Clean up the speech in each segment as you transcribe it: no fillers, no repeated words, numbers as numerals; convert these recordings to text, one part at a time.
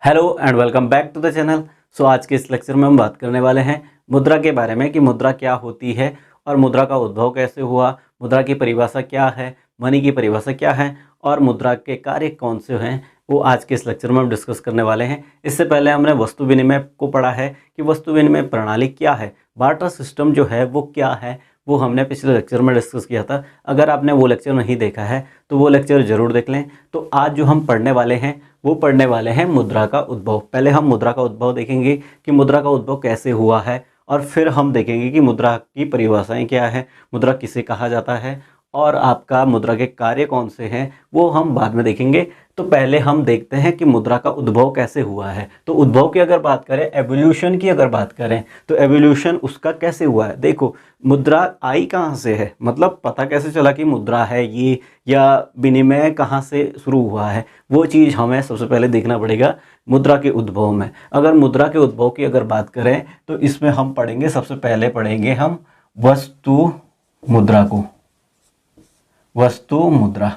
Hello and welcome back to the channel. So आज के इस लेक्चर में हम बात करने वाले हैं मुद्रा के बारे में कि मुद्रा क्या होती है और मुद्रा का उद्भव कैसे हुआ, मुद्रा की परिभाषा क्या है, मनी की परिभाषा क्या है और मुद्रा के कार्य कौन से हैं, वो आज के इस लेक्चर में हम डिस्कस करने वाले हैं। इससे पहले हमने वस्तु विनिमय को पढ़ा है कि वस्तु विनिमय प्रणाली क्या है, बार्टर सिस्टम जो है वो क्या है, वो हमने पिछले लेक्चर में डिस्कस किया था। अगर आपने वो लेक्चर नहीं देखा है तो वो लेक्चर ज़रूर देख लें। तो आज जो हम पढ़ने वाले हैं वो पढ़ने वाले हैं मुद्रा का उद्भव। पहले हम मुद्रा का उद्भव देखेंगे कि मुद्रा का उद्भव कैसे हुआ है, और फिर हम देखेंगे कि मुद्रा की परिभाषाएं क्या है, मुद्रा किसे कहा जाता है और आपका मुद्रा के कार्य कौन से हैं वो हम बाद में देखेंगे। तो पहले हम देखते हैं कि मुद्रा का उद्भव कैसे हुआ है। तो उद्भव की अगर बात करें, एवोल्यूशन की अगर बात करें तो एवोल्यूशन उसका कैसे हुआ है। देखो, मुद्रा आई कहाँ से है, मतलब पता कैसे चला कि मुद्रा है ये, या विनिमय कहाँ से शुरू हुआ है, वो चीज़ हमें सबसे पहले देखना पड़ेगा मुद्रा के उद्भव में। अगर मुद्रा के उद्भव की अगर बात करें तो इसमें हम पढ़ेंगे, सबसे पहले पढ़ेंगे हम वस्तु मुद्रा को। वस्तु मुद्रा,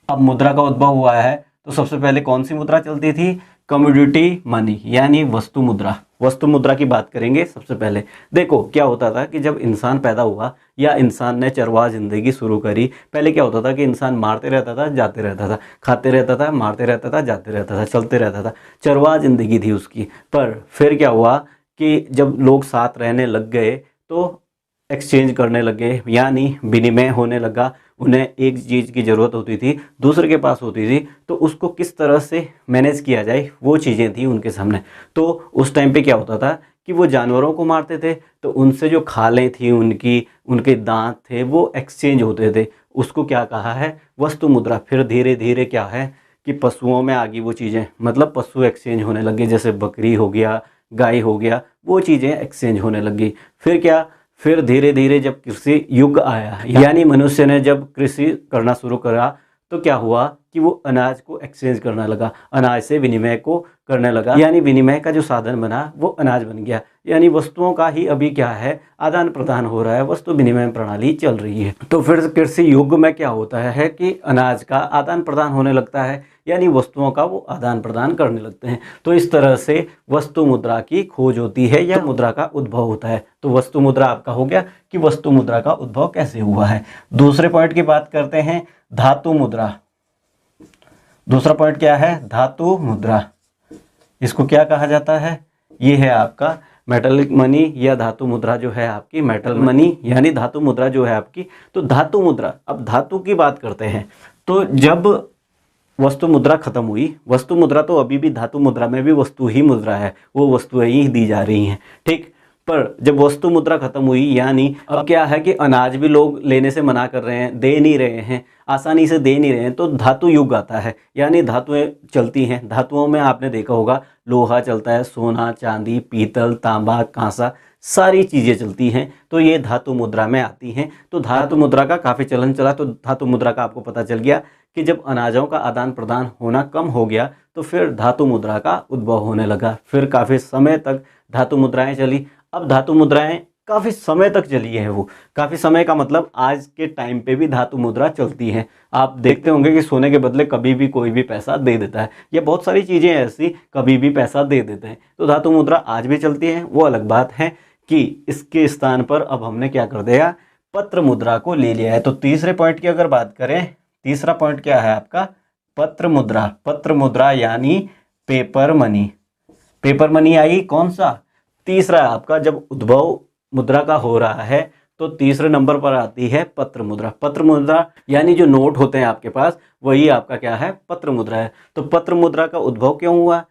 अब मुद्रा का उद्भव हुआ है तो सबसे पहले कौन सी मुद्रा चलती थी, कमोडिटी मनी यानी वस्तु मुद्रा। वस्तु मुद्रा की बात करेंगे सबसे पहले। देखो क्या होता था कि जब इंसान पैदा हुआ या इंसान ने चरवाह जिंदगी शुरू करी, पहले क्या होता था कि इंसान मारते रहता था, जाते रहता था, खाते रहता था, मारते रहता था, जाते रहता था, चलते रहता था, चरवाह जिंदगी थी उसकी। पर फिर क्या हुआ कि जब लोग साथ रहने लग गए तो एक्सचेंज करने लगे, यानी विनिमय होने लगा। उन्हें एक चीज़ की ज़रूरत होती थी, दूसरे के पास होती थी, तो उसको किस तरह से मैनेज किया जाए वो चीज़ें थी उनके सामने। तो उस टाइम पे क्या होता था कि वो जानवरों को मारते थे, तो उनसे जो खालें थी उनकी, उनके दांत थे, वो एक्सचेंज होते थे। उसको क्या कहा है, वस्तु मुद्रा। फिर धीरे धीरे क्या है कि पशुओं में आ गई वो चीज़ें, मतलब पशु एक्सचेंज होने लगे, जैसे बकरी हो गया, गाय हो गया, वो चीज़ें एक्सचेंज होने लगी। फिर क्या, फिर धीरे धीरे जब कृषि युग आया, यानी मनुष्य ने जब कृषि करना शुरू करा, तो क्या हुआ कि वो अनाज को एक्सचेंज करने लगा, अनाज से विनिमय को करने लगा, यानी विनिमय का जो साधन बना वो अनाज बन गया। यानी वस्तुओं का ही अभी क्या है, आदान प्रदान हो रहा है, वस्तु विनिमय प्रणाली चल रही है। तो फिर कृषि युग में क्या होता है कि अनाज का आदान प्रदान होने लगता है, यानी वस्तुओं का वो आदान प्रदान करने लगते हैं। तो इस तरह से वस्तु मुद्रा की खोज होती है या मुद्रा का उद्भव होता है। तो वस्तु मुद्रा आपका हो गया कि वस्तु मुद्रा का उद्भव कैसे हुआ है। दूसरे पॉइंट की बात करते हैं, धातु मुद्रा। दूसरा पॉइंट क्या है, धातु मुद्रा। इसको क्या कहा जाता है, ये है आपका मेटलिक मनी या धातु मुद्रा जो है आपकी, मेटल मनी यानी धातु मुद्रा जो है आपकी। तो धातु मुद्रा, अब धातु की बात करते हैं। तो जब वस्तु मुद्रा खत्म हुई, वस्तु मुद्रा तो अभी भी धातु मुद्रा में भी वस्तु ही मुद्रा है, वो वस्तुएं ही दी जा रही हैं, ठीक। पर जब वस्तु मुद्रा खत्म हुई, यानी अब क्या है कि अनाज भी लोग लेने से मना कर रहे हैं, दे नहीं रहे हैं, आसानी से दे नहीं रहे हैं, तो धातु युग आता है, यानी धातुएं चलती हैं। धातुओं में आपने देखा होगा लोहा चलता है, सोना, चांदी, पीतल, तांबा, कांसा, सारी चीज़ें चलती हैं। तो ये धातु मुद्रा में आती हैं। तो धातु मुद्रा का काफ़ी चलन चला। तो धातु मुद्रा का आपको पता चल गया कि जब अनाजों का आदान प्रदान होना कम हो गया तो फिर धातु मुद्रा का उद्भव होने लगा। फिर काफ़ी समय तक धातु मुद्राएं चली। अब धातु मुद्राएं काफ़ी समय तक चली है, वो काफ़ी समय का मतलब आज के टाइम पे भी धातु मुद्रा चलती है। आप देखते होंगे कि सोने के बदले कभी भी कोई भी पैसा दे देता है, या बहुत सारी चीज़ें ऐसी कभी भी पैसा दे देते हैं। तो धातु मुद्रा आज भी चलती है। वो अलग बात है कि इसके स्थान पर अब हमने क्या कर दिया, पत्र मुद्रा को ले लिया है। तो तीसरे पॉइंट की अगर बात करें, तीसरा पॉइंट क्या है आपका, पत्र मुद्रा। पत्र मुद्रा यानी paper money. Paper money I कौन सा, तीसरा आपका। जब उद्भव मुद्रा का हो रहा है तो तीसरे नंबर पर आती है पत्र मुद्रा। पत्र मुद्रा यानी जो नोट होते हैं आपके पास, वही आपका क्या है, पत्र मुद्रा है। तो पत्र मुद्रा का उद्भव क्यों हुआ,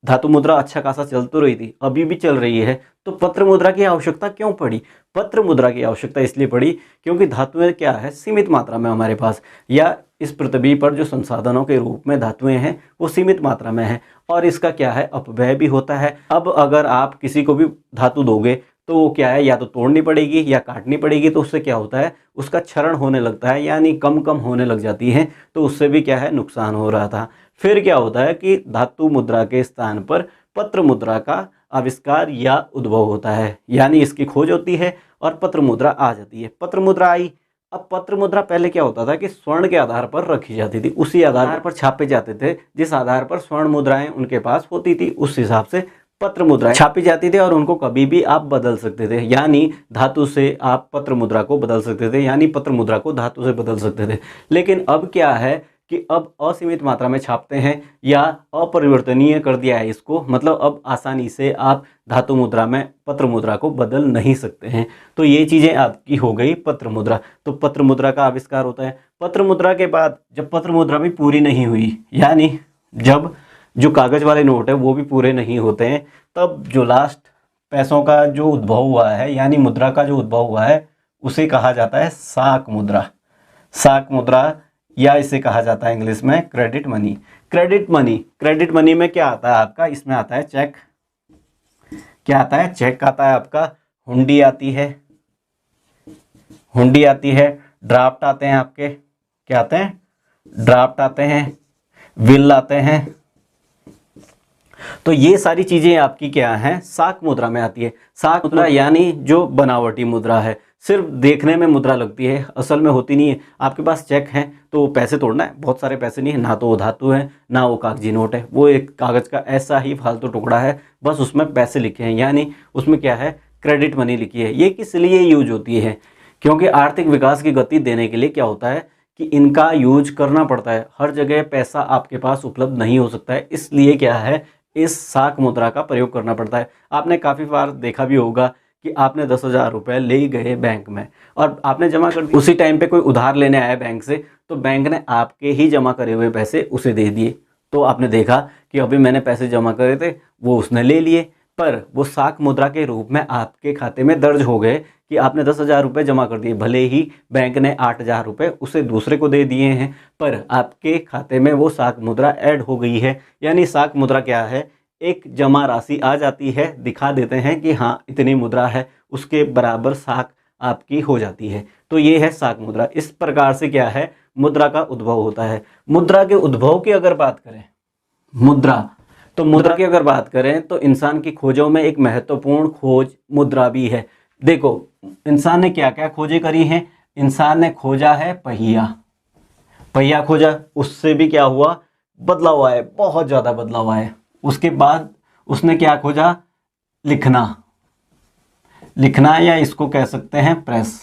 धातु मुद्रा अच्छा खासा चल तो रही थी, अभी भी चल रही है, तो पत्र मुद्रा की आवश्यकता क्यों पड़ी। पत्र मुद्रा की आवश्यकता इसलिए पड़ी क्योंकि धातुएं क्या है, सीमित मात्रा में हमारे पास, या इस पृथ्वी पर जो संसाधनों के रूप में धातुएं हैं वो सीमित मात्रा में है, और इसका क्या है, अपव्यय भी होता है। अब अगर आप किसी को भी धातु दोगे तो वो क्या है, या तो तोड़नी पड़ेगी या काटनी पड़ेगी, तो उससे क्या होता है, उसका क्षरण होने लगता है, यानी कम कम होने लग जाती है। तो उससे भी क्या है, नुकसान हो रहा था। फिर क्या होता है कि धातु मुद्रा के स्थान पर पत्र मुद्रा का आविष्कार या उद्भव होता है, यानी इसकी खोज होती है और पत्र मुद्रा आ जाती है। पत्र मुद्रा आई अब पत्र मुद्रा पहले क्या होता था कि स्वर्ण के आधार पर रखी जाती थी, उसी आधार पर छापे जाते थे, जिस आधार पर स्वर्ण मुद्राएं उनके पास होती थी उस हिसाब से पत्र मुद्राएं छापी जाती थी और उनको कभी भी आप बदल सकते थे, यानी धातु से आप पत्र मुद्रा को बदल सकते थे, यानी पत्र मुद्रा को धातु से बदल सकते थे। लेकिन अब क्या है कि अब असीमित मात्रा में छापते हैं या अपरिवर्तनीय कर दिया है इसको, मतलब अब आसानी से आप धातु मुद्रा में पत्र मुद्रा को बदल नहीं सकते हैं। तो ये चीज़ें आपकी हो गई पत्र मुद्रा। तो पत्र मुद्रा का आविष्कार होता है। पत्र मुद्रा के बाद जब पत्र मुद्रा भी पूरी नहीं हुई, यानी जब जो कागज़ वाले नोट है वो भी पूरे नहीं होते हैं, तब जो लास्ट पैसों का जो उद्भव हुआ है, यानी मुद्रा का जो उद्भव हुआ है, उसे कहा जाता है साख मुद्रा। साख मुद्रा, या इसे कहा जाता है इंग्लिश में credit money. Credit money, credit money में क्या आता है आपका, इसमें आता है चेक। क्या आता है? चेक आता है आपका, हुंडी आती है, हुंडी आती है, ड्राफ्ट आते हैं आपके, क्या आते हैं? ड्राफ्ट आते हैं, विल आते हैं। तो ये सारी चीजें आपकी क्या हैं? साख मुद्रा में आती है। साख मुद्रा यानी जो बनावटी मुद्रा है, सिर्फ देखने में मुद्रा लगती है, असल में होती नहीं है। आपके पास चेक है तो पैसे तोड़ना है, बहुत सारे पैसे नहीं है, ना तो वो धातु है ना वो कागजी नोट है, वो एक कागज का ऐसा ही फालतू टुकड़ा है, बस उसमें पैसे लिखे हैं, यानी उसमें क्या है? क्रेडिट मनी लिखी है। ये किस लिए यूज होती है? क्योंकि आर्थिक विकास की गति देने के लिए क्या होता है कि इनका यूज करना पड़ता है। हर जगह पैसा आपके पास उपलब्ध नहीं हो सकता है, इसलिए क्या है, इस साख मुद्रा का प्रयोग करना पड़ता है। आपने काफ़ी बार देखा भी होगा कि आपने 10,000 रुपये ले गए बैंक में और आपने जमा कर दिए, उसी टाइम पे कोई उधार लेने आया बैंक से, तो बैंक ने आपके ही जमा करे हुए पैसे उसे दे दिए। तो आपने देखा कि अभी मैंने पैसे जमा करे थे, वो उसने ले लिए, पर वो साख मुद्रा के रूप में आपके खाते में दर्ज हो गए कि आपने 10,000 रुपये जमा कर दिए। भले ही बैंक ने 8,000 रुपये उसे दूसरे को दे दिए हैं, पर आपके खाते में वो साख मुद्रा ऐड हो गई है। यानी साख मुद्रा क्या है? एक जमा राशि आ जाती है, दिखा देते हैं कि हाँ इतनी मुद्रा है, उसके बराबर साख आपकी हो जाती है। तो ये है साख मुद्रा। इस प्रकार से क्या है? मुद्रा का उद्भव होता है। मुद्रा के उद्भव की अगर बात करें, मुद्रा की अगर बात करें तो इंसान की खोजों में एक महत्वपूर्ण खोज मुद्रा भी है। देखो इंसान ने क्या क्या खोजें करी हैं। इंसान ने खोजा है पहिया, पहिया खोजा, उससे भी क्या हुआ? बदलाव आया, बहुत ज़्यादा बदलाव आया। उसके बाद उसने क्या खोजा? लिखना, लिखना या इसको कह सकते हैं प्रेस,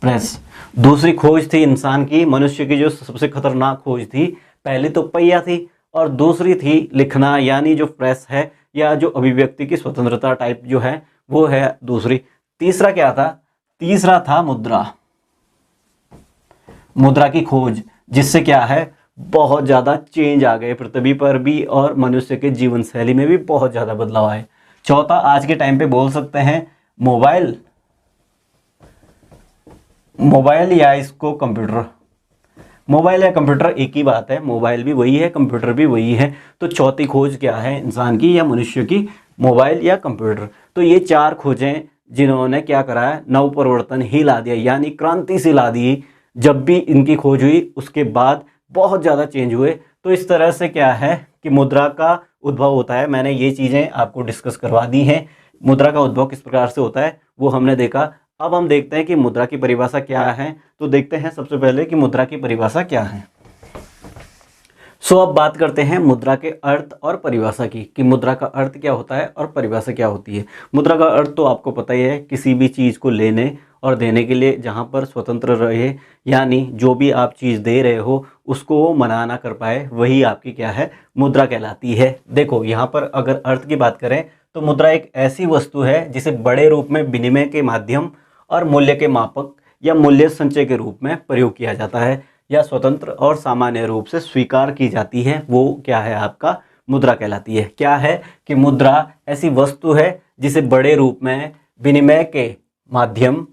प्रेस। दूसरी खोज थी इंसान की, मनुष्य की जो सबसे खतरनाक खोज थी, पहले तो पहिया थी और दूसरी थी लिखना, यानी जो प्रेस है या जो अभिव्यक्ति की स्वतंत्रता टाइप जो है वो है दूसरी। तीसरा क्या था? तीसरा था मुद्रा, मुद्रा की खोज, जिससे क्या है बहुत ज़्यादा चेंज आ गए पृथ्वी पर भी और मनुष्य के जीवन शैली में भी बहुत ज़्यादा बदलाव आए। चौथा आज के टाइम पे बोल सकते हैं मोबाइल, मोबाइल या इसको कंप्यूटर। मोबाइल या कंप्यूटर एक ही बात है, मोबाइल भी वही है, कंप्यूटर भी वही है। तो चौथी खोज क्या है इंसान की या मनुष्य की? मोबाइल या कंप्यूटर। तो ये चार खोजें जिन्होंने क्या करा है? नव परिवर्तन ही ला दिया, यानी क्रांति से ला दी। जब भी इनकी खोज हुई उसके बाद बहुत ज़्यादा चेंज हुए। तो इस तरह से क्या है कि मुद्रा का उद्भव होता है। मैंने ये चीज़ें आपको डिस्कस करवा दी हैं। मुद्रा का उद्भव किस प्रकार से होता है वो हमने देखा। अब हम देखते हैं कि मुद्रा की परिभाषा क्या है। तो देखते हैं सबसे पहले कि मुद्रा की परिभाषा क्या है। अब बात करते हैं मुद्रा के अर्थ और परिभाषा की, कि मुद्रा का अर्थ क्या होता है और परिभाषा क्या होती है। मुद्रा का अर्थ तो आपको पता ही है, किसी भी चीज़ को लेने और देने के लिए जहाँ पर स्वतंत्र रहे, यानी जो भी आप चीज़ दे रहे हो उसको वो मना ना कर पाए, वही आपकी क्या है? मुद्रा कहलाती है। देखो यहाँ पर अगर अर्थ की बात करें तो मुद्रा एक ऐसी वस्तु है जिसे बड़े रूप में विनिमय के माध्यम और मूल्य के मापक या मूल्य संचय के रूप में प्रयोग किया जाता है, या स्वतंत्र और सामान्य रूप से स्वीकार की जाती है, वो क्या है? आपका मुद्रा कहलाती है। क्या है कि मुद्रा ऐसी वस्तु है जिसे बड़े रूप में विनिमय के माध्यम,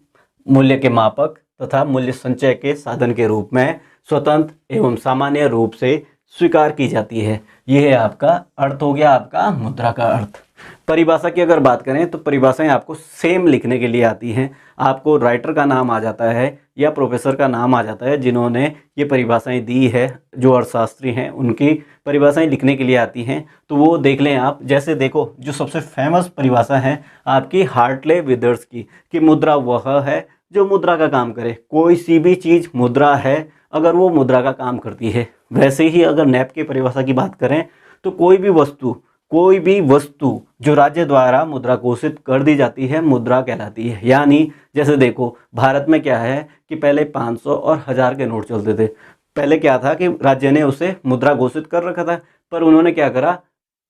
मूल्य के मापक तथा मूल्य संचय के साधन के रूप में स्वतंत्र एवं सामान्य रूप से स्वीकार की जाती है। यह है आपका अर्थ, हो गया आपका मुद्रा का अर्थ। परिभाषा की अगर बात करें तो परिभाषाएं आपको सेम लिखने के लिए आती हैं। आपको राइटर का नाम आ जाता है या प्रोफेसर का नाम आ जाता है जिन्होंने ये परिभाषाएं दी है, जो अर्थशास्त्री हैं उनकी परिभाषाएं लिखने के लिए आती हैं। तो वो देख लें आप। जैसे देखो जो सबसे फेमस परिभाषा है आपकी हार्टले विदर्स की, कि मुद्रा वह है जो मुद्रा का काम करे। कोई सी भी चीज़ मुद्रा है अगर वो मुद्रा का काम करती है। वैसे ही अगर नैप की परिभाषा की बात करें तो कोई भी वस्तु जो राज्य द्वारा मुद्रा घोषित कर दी जाती है मुद्रा कहलाती है। यानी जैसे देखो भारत में क्या है कि पहले 500 और 1000 के नोट चलते थे। पहले क्या था कि राज्य ने उसे मुद्रा घोषित कर रखा था, पर उन्होंने क्या करा,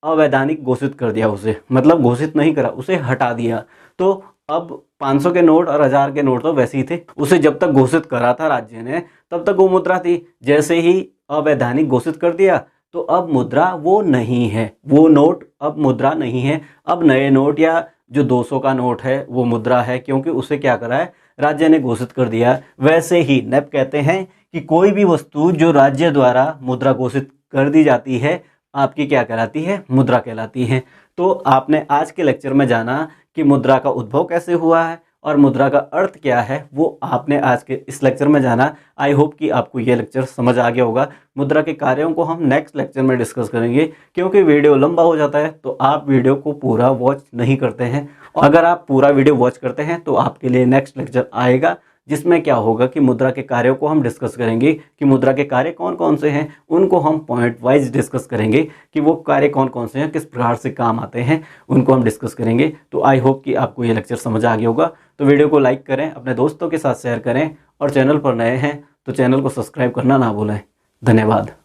अवैधानिक घोषित कर दिया उसे, मतलब घोषित नहीं करा, उसे हटा दिया। तो अब 500 के नोट और 1000 के नोट तो वैसे ही थे, उसे जब तक घोषित करा था राज्य ने तब तक वो मुद्रा थी। जैसे ही अवैधानिक घोषित कर दिया तो अब मुद्रा वो नहीं है, वो नोट अब मुद्रा नहीं है। अब नए नोट या जो 200 का नोट है वो मुद्रा है, क्योंकि उसे क्या करा है, राज्य ने घोषित कर दिया। वैसे ही नैप कहते हैं कि कोई भी वस्तु जो राज्य द्वारा मुद्रा घोषित कर दी जाती है आपकी क्या कहलाती है, मुद्रा कहलाती है। तो आपने आज के लेक्चर में जाना कि मुद्रा का उद्भव कैसे हुआ है और मुद्रा का अर्थ क्या है, वो आपने आज के इस लेक्चर में जाना। आई होप कि आपको ये लेक्चर समझ आ गया होगा। मुद्रा के कार्यों को हम नेक्स्ट लेक्चर में डिस्कस करेंगे, क्योंकि वीडियो लंबा हो जाता है तो आप वीडियो को पूरा वॉच नहीं करते हैं। और अगर आप पूरा वीडियो वॉच करते हैं तो आपके लिए नेक्स्ट लेक्चर आएगा, जिसमें क्या होगा कि मुद्रा के कार्यों को हम डिस्कस करेंगे कि मुद्रा के कार्य कौन कौन से हैं, उनको हम पॉइंट वाइज डिस्कस करेंगे कि वो कार्य कौन कौन से हैं, किस प्रकार से काम आते हैं, उनको हम डिस्कस करेंगे। तो आई होप कि आपको ये लेक्चर समझ आ गया होगा। तो वीडियो को लाइक करें, अपने दोस्तों के साथ शेयर करें, और चैनल पर नए हैं तो चैनल को सब्सक्राइब करना ना भूलें। धन्यवाद।